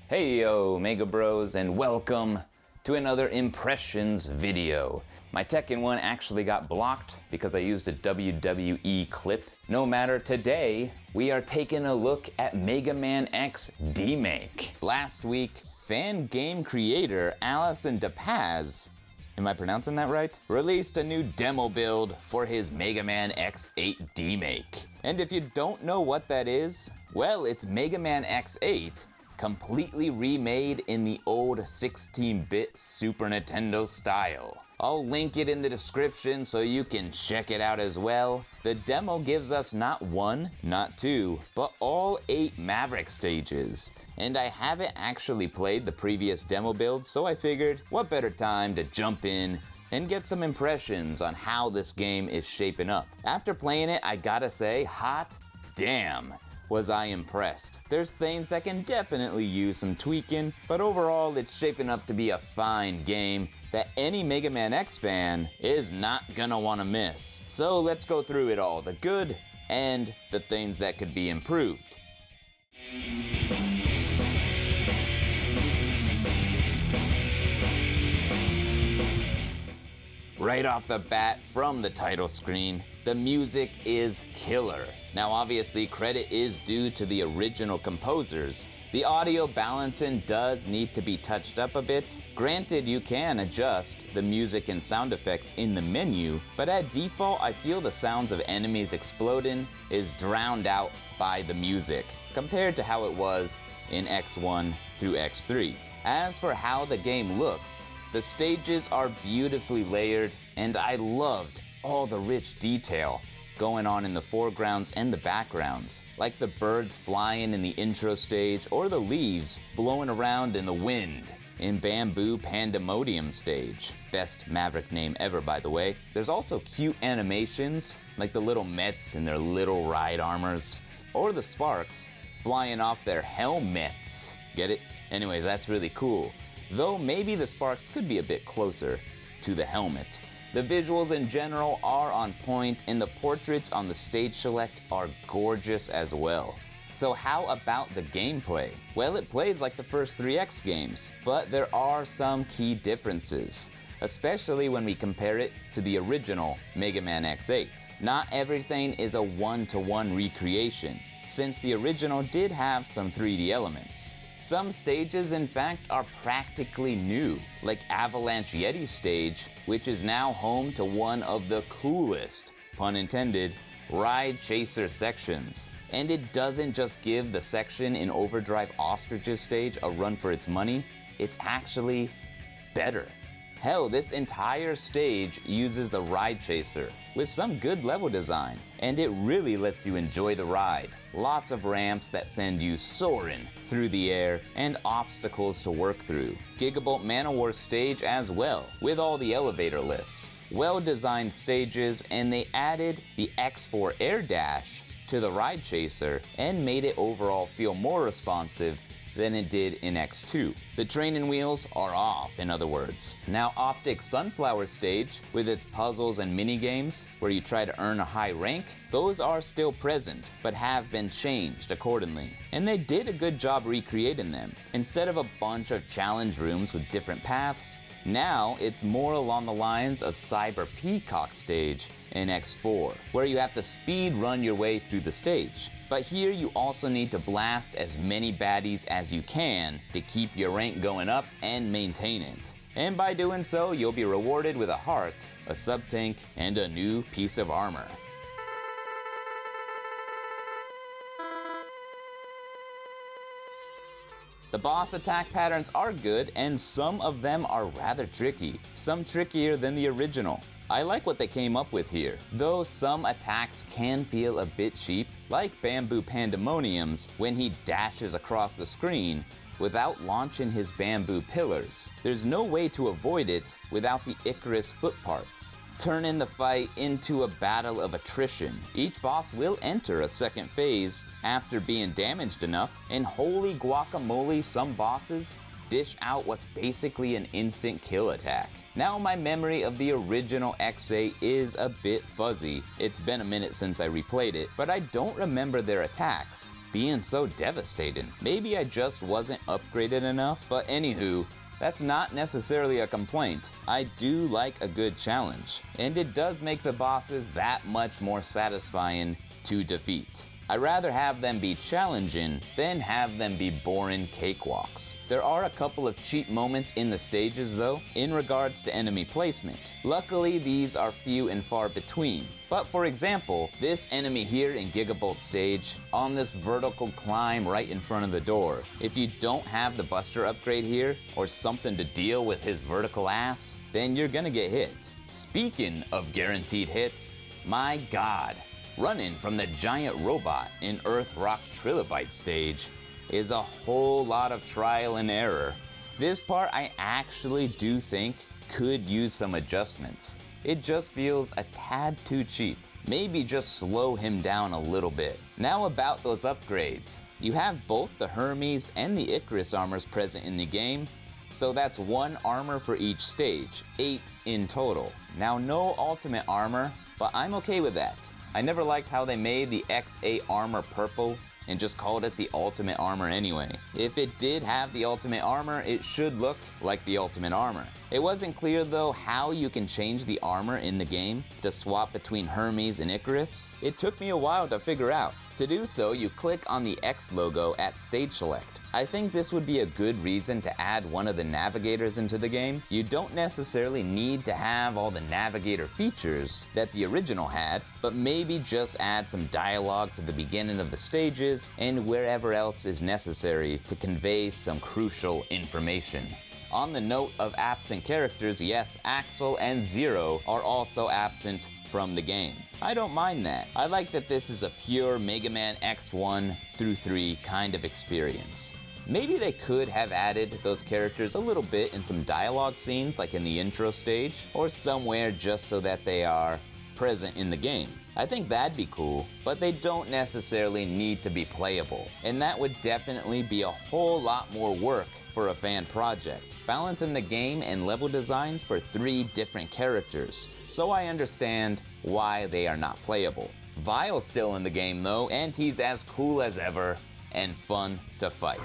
Hey yo, Mega Bros, and welcome to another Impressions video. My Tekken one actually got blocked because I used a WWE clip. No matter, today we are taking a look at Mega Man X DEMAKE. Last week, fan game creator Allison DePaz, am I pronouncing that right? Released a new demo build for his Mega Man X8 DEMAKE. And if you don't know what that is, well, it's Mega Man X8 completely remade in the old 16-bit Super Nintendo style. I'll link it in the description so you can check it out as well. The demo gives us not one, not two, but all 8 Maverick stages. And I haven't actually played the previous demo build, so I figured what better time to jump in and get some impressions on how this game is shaping up. After playing it, I gotta say, hot damn, was I impressed. There's things that can definitely use some tweaking, but overall it's shaping up to be a fine game that any Mega Man X fan is not gonna wanna miss. So let's go through it all, the good and the things that could be improved. Right off the bat, from the title screen, the music is killer. Now obviously credit is due to the original composers. The audio balancing does need to be touched up a bit. Granted, you can adjust the music and sound effects in the menu, but at default I feel the sounds of enemies exploding is drowned out by the music, compared to how it was in X1 through X3. As for how the game looks, the stages are beautifully layered, and I loved all the rich detail going on in the foregrounds and the backgrounds, like the birds flying in the intro stage or the leaves blowing around in the wind in Bamboo Pandemonium stage. Best Maverick name ever, by the way. There's also cute animations, like the little Mets in their little ride armors, or the Sparks flying off their helmets. Get it? Anyways, that's really cool. Though maybe the Sparks could be a bit closer to the helmet. The visuals in general are on point, and the portraits on the stage select are gorgeous as well. So how about the gameplay? Well, it plays like the first 3X games, but there are some key differences, especially when we compare it to the original Mega Man X8. Not everything is a one-to-one recreation, since the original did have some 3D elements. Some stages, in fact, are practically new, like Avalanche Yeti stage, which is now home to one of the coolest, pun intended, ride chaser sections. And it doesn't just give the section in Overdrive Ostriches stage a run for its money, it's actually better. Hell, this entire stage uses the ride chaser with some good level design, and it really lets you enjoy the ride. Lots of ramps that send you soaring through the air and obstacles to work through. Gigabolt Manowar stage as well, with all the elevator lifts. Well-designed stages, and they added the X4 Air Dash to the ride chaser and made it overall feel more responsive than it did in X2. The training wheels are off, in other words. Now Optic Sunflower stage, with its puzzles and mini-games where you try to earn a high rank, those are still present, but have been changed accordingly. And they did a good job recreating them. Instead of a bunch of challenge rooms with different paths, now it's more along the lines of Cyber Peacock stage in X4, where you have to speed run your way through the stage. But here you also need to blast as many baddies as you can to keep your rank going up and maintain it. And by doing so, you'll be rewarded with a heart, a sub-tank, and a new piece of armor. The boss attack patterns are good, and some of them are rather tricky, some trickier than the original. I like what they came up with here, though some attacks can feel a bit cheap, like Bamboo Pandemonium's when he dashes across the screen without launching his bamboo pillars. There's no way to avoid it without the Icarus foot parts, turning the fight into a battle of attrition. Each boss will enter a second phase after being damaged enough, and holy guacamole, some bosses dish out what's basically an instant kill attack. Now my memory of the original X8 is a bit fuzzy. It's been a minute since I replayed it, but I don't remember their attacks. being so devastating. Maybe I just wasn't upgraded enough, but anywho, that's not necessarily a complaint. I do like a good challenge, and it does make the bosses that much more satisfying to defeat. I'd rather have them be challenging than have them be boring cakewalks. There are a couple of cheap moments in the stages though, in regards to enemy placement. Luckily, these are few and far between. But for example, this enemy here in Gigabolt stage, on this vertical climb right in front of the door, if you don't have the Buster upgrade here, or something to deal with his vertical ass, then you're gonna get hit. Speaking of guaranteed hits, my god, running from the giant robot in Earth Rock Trilobite stage is a whole lot of trial and error. This part I actually do think could use some adjustments. It just feels a tad too cheap. Maybe just slow him down a little bit. Now about those upgrades. You have both the Hermes and the Icarus armors present in the game, so that's 1 armor for each stage, 8 in total. Now no ultimate armor, but I'm okay with that. I never liked how they made the X8 armor purple and just called it the ultimate armor anyway. If it did have the ultimate armor, it should look like the ultimate armor. It wasn't clear though how you can change the armor in the game to swap between Hermes and Icarus. It took me a while to figure out. To do so, you click on the X logo at stage select. I think this would be a good reason to add one of the navigators into the game. You don't necessarily need to have all the navigator features that the original had, but maybe just add some dialogue to the beginning of the stages and wherever else is necessary to convey some crucial information. On the note of absent characters, yes, Axel and Zero are also absent from the game. I don't mind that. I like that this is a pure Mega Man X1 through 3 kind of experience. Maybe they could have added those characters a little bit in some dialogue scenes like in the intro stage, or somewhere just so that they are present in the game. I think that'd be cool, but they don't necessarily need to be playable, and that would definitely be a whole lot more work for a fan project, balancing the game and level designs for 3 different characters, so I understand why they are not playable. Vile's still in the game though, and he's as cool as ever and fun to fight.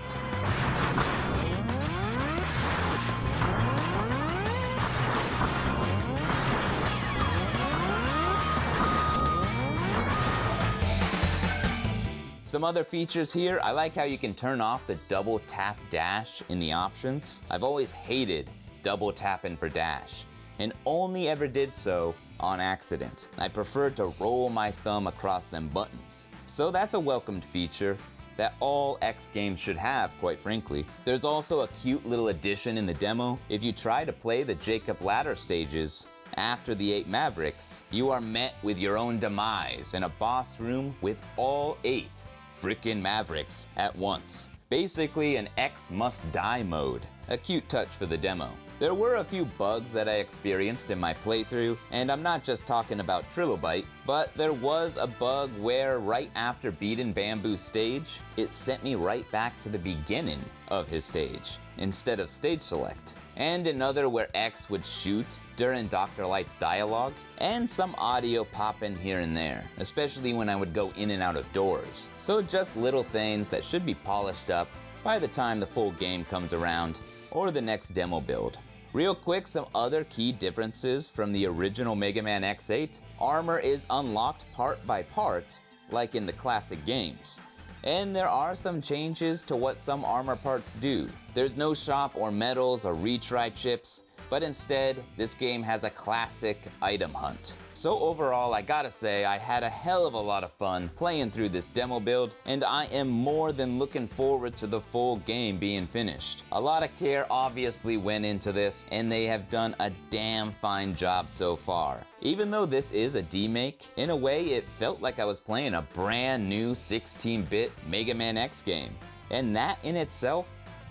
Some other features here, I like how you can turn off the double tap dash in the options. I've always hated double tapping for dash, and only ever did so on accident. I prefer to roll my thumb across them buttons. So that's a welcomed feature that all X games should have, quite frankly. There's also a cute little addition in the demo. If you try to play the Jacob Ladder stages after the 8 Mavericks, you are met with your own demise in a boss room with all 8 frickin' Mavericks at once. Basically an X must die mode. A cute touch for the demo. There were a few bugs that I experienced in my playthrough, and I'm not just talking about Trilobite, but there was a bug where right after beating Bamboo's stage, it sent me right back to the beginning of his stage, instead of stage select. And another where X would shoot during Dr. Light's dialogue, and some audio popping here and there, especially when I would go in and out of doors. So just little things that should be polished up by the time the full game comes around, or the next demo build. Real quick, some other key differences from the original Mega Man X8. Armor is unlocked part by part, like in the classic games. And there are some changes to what some armor parts do. There's no shop or medals or retry chips, but instead, this game has a classic item hunt. So overall, I gotta say, I had a hell of a lot of fun playing through this demo build, and I am more than looking forward to the full game being finished. A lot of care obviously went into this, and they have done a damn fine job so far. Even though this is a demake, in a way it felt like I was playing a brand new 16-bit Mega Man X game, and that in itself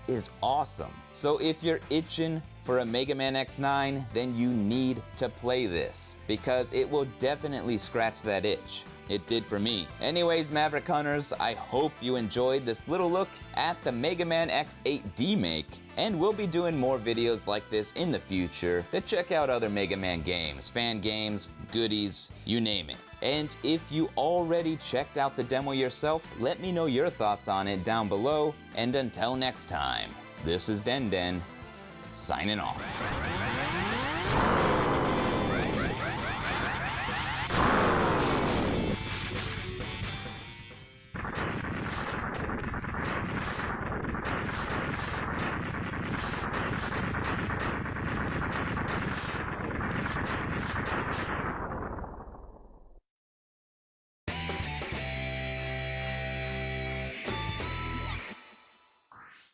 is awesome. So if you're itching for a Mega Man X9, then you need to play this, because it will definitely scratch that itch. It did for me. Anyways, Maverick Hunters, I hope you enjoyed this little look at the Mega Man X8 DEMAKE, and we'll be doing more videos like this in the future that check out other Mega Man games, fan games, goodies, you name it. And if you already checked out the demo yourself, let me know your thoughts on it down below. And until next time, this is Den Den, signing off.